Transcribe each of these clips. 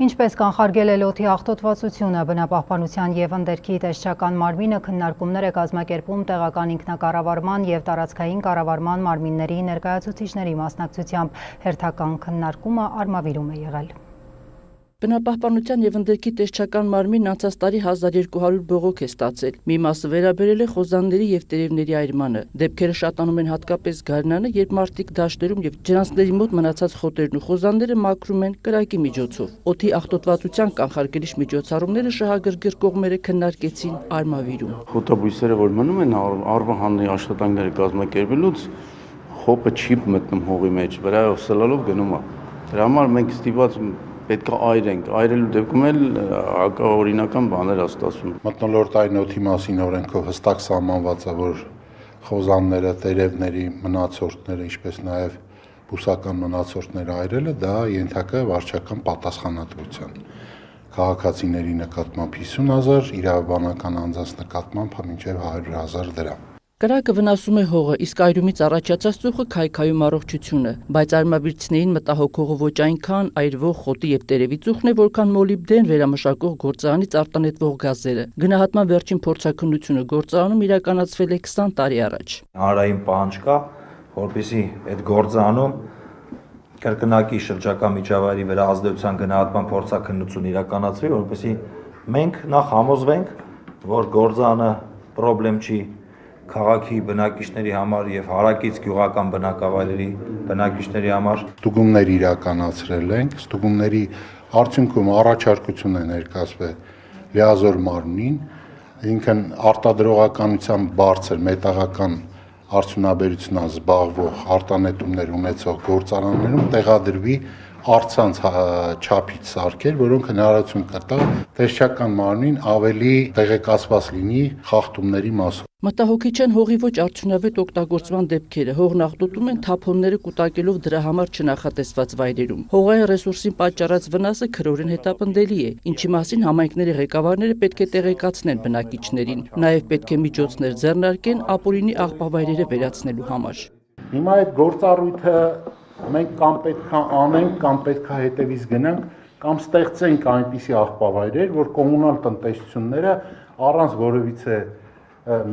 Ինչպես կանխարգելել օդի աղտոտվածությունը, բնապահպանության և ընդերքի տեսչական մարմինը քննարկումներ է կազմակերպում տեղական ինքնակառավարման և տարածքային կառավարման մարմինների ներկայացուցիչների մասնակցությամբ։ Հերթական քննարկումը Արմավիրում է եղել։ Բնապահպանության և ընդերքի տեսչական մարմինն անցած տարի 1200 բողոք է ստացել։ Մի մասը վերաբերել է խոզանների և տերևների այրմանը։ Դեպքերը շատանում են հատկապես գարնանը, երբ մարդիկ դաշտերում և ջրանցքների մոտ մնացած խոտերն ու խոզանները մաքրում են կրակի միջոցով։ Օդի աղտոտվածության կանխարգելիչ միջոցառումները շահագրգիռ կողմերը քննարկեցին Արմավիրում։ Խոտաբույսերը, որ մնում են արվահանի աշխատանքները կազմակերպելուց, խոպը չի մտնում հողի մեջ, վրայով սլալով գնում է։ Դրա համար մենք ստիպված պետք է այրենք, այրելու դեպքում էլ հակաօրինական բաներ է ստացվում։ Մթնոլորտային օդի մասին օրենքով հստակ սահմանված է, որ խոզանները, տերևների մնացորդները, ինչպես նաև բուսական մնացորդները այրելը դա ենթակա է վարչական պատասխանատվության։ Քաղաքացիների նկատմամբ 50,000, իրավաբանական անձանց նկատմամբ մինչև 100,000 դրամ։ Կրակը վնասում է հողը, իսկ այրումից առաջացած ծուխը քայքայում առողջությունը, բայց արմավիրցիներին մտահոգողը ոչ այնքան այրվող խոտի և տերևի ծուխն է, որքան մոլիբդեն վերամշակող գործարանից արտանետվող գազերը։ Գնահատման վերջին փորձաքննությունը գործարանում իրականացվել է 20 տարի առաջ։ Հանրային պահանջ կա, որպեսզի այդ գործարանում կրկնակի շրջակա միջավայրի վրա ազդեցության գնահատման փորձաքննություն իրականացվի, որպեսզի մենք նախ համոզվենք, որ գործարանը պրոբլեմ չի քաղաքի բնակիչների համար եւ հարակից գյուղական բնակավայրերի բնակիչների համար։ Ստուգումներ իրականացրել ենք, ստուգումների արդյունքում առաջարկություն է ներկայացվել լիազոր մարմնին, ինքն արտադրողականությամբ բարձր մետաղական արդյունաբերությունով զբաղվող արտանետումներ ունեցող գործարաններում տեղադրվի առցանց չափից սարքեր, որոնք հնարավորություն կտա տեսչական մարմնին ավելի տեղեկացված լինի խախտումների մասով։ Մտահոգիչ են հողի ոչ արդյունավետ օգտագործման դեպքերը։ Հողն աղտոտում են թափոնները կուտակելով դրա համար չնախատեսված վայրերում։ Հողային ռեսուրսին պատճառած վնասը քրորեն հետապնդելի է, ինչի մասին համայնքների ղեկավարները պետք է տեղեկացնեն բնակիչներին։ Նաև պետք է միջոցներ ձեռնարկեն ապօրինի աղբավայրերը վերացնելու համար։ Հիմա այդ գործառույթը մենք կամ պետք է անենք, կամ պետք է հետևից գնանք, կամ ստեղծենք այնպիսի աղբավայրեր, որ կոմունալ տնտեսությունները առանց որևիցե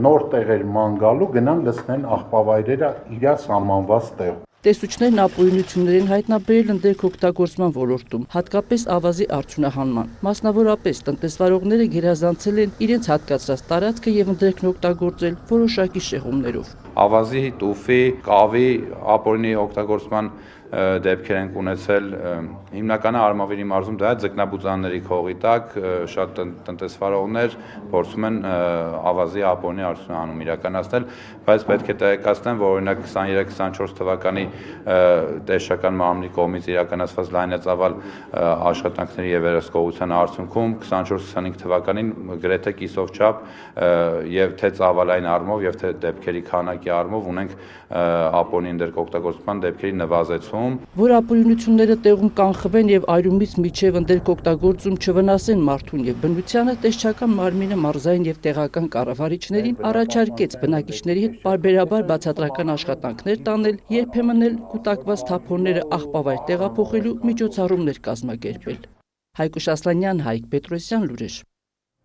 նոր տեղեր ման գալու գնան լցնեն աղբավայրերը իր սահմանված տեղում։ Տեսուչներն ապօրինություններ են հայտնաբերել ընդերք օգտագործման ոլորտում, հատկապես ավազի արդյունահանման։ Մասնավորապես տնտեսվարողները գերազանցել են իրենց հատկացրած տարածքը եւ ընդերքն օգտագործել որոշակի շեղումներով։ Ավազի, տուֆի, կավի ապօրինի օգտագործման դեպքեր են ունեցել հիմնականը Արմավիրի մարզում դա ձկնաբուծանների քողի տակ շատ տնտեսվարողներ փորձում են ավազի ապօրինի արդյունահանում իրականացնել, բայց պետք է տեղեկացնեմ, որ օրինակ 23-24 թվականի տեսչական մարմնի կողմից իրականացված լայնածավալ աշխատանքների եւ վերահսկողության արդյունքում 24-25 թվականին գրեթե կիսով չափ եւ թե ծավալային առումով եւ թե դեպքերի քանակի առումով ունենք ապօրինի ընդերք օգտագործման դեպքերի նվազեցում, որ ապօրինությունները տեղում կանխվեն եւ այրումից միջև ընդերք օգտագործում չվնասեն մարդուն եւ բնությանը, տեսչական մարմինը մարզային եւ տեղական կառավարիչներին առաջարկեց բնակիչների հետ պարբերաբար բացատրական աշխատանքներ տանել, երբեմն էլ կուտակված թափոնները աղբավայր տեղափոխելու միջոցառումներ կազմակերպել։ Հայկուշ Ասլանյան, Հայկ Պետրոսյան, լուրեր։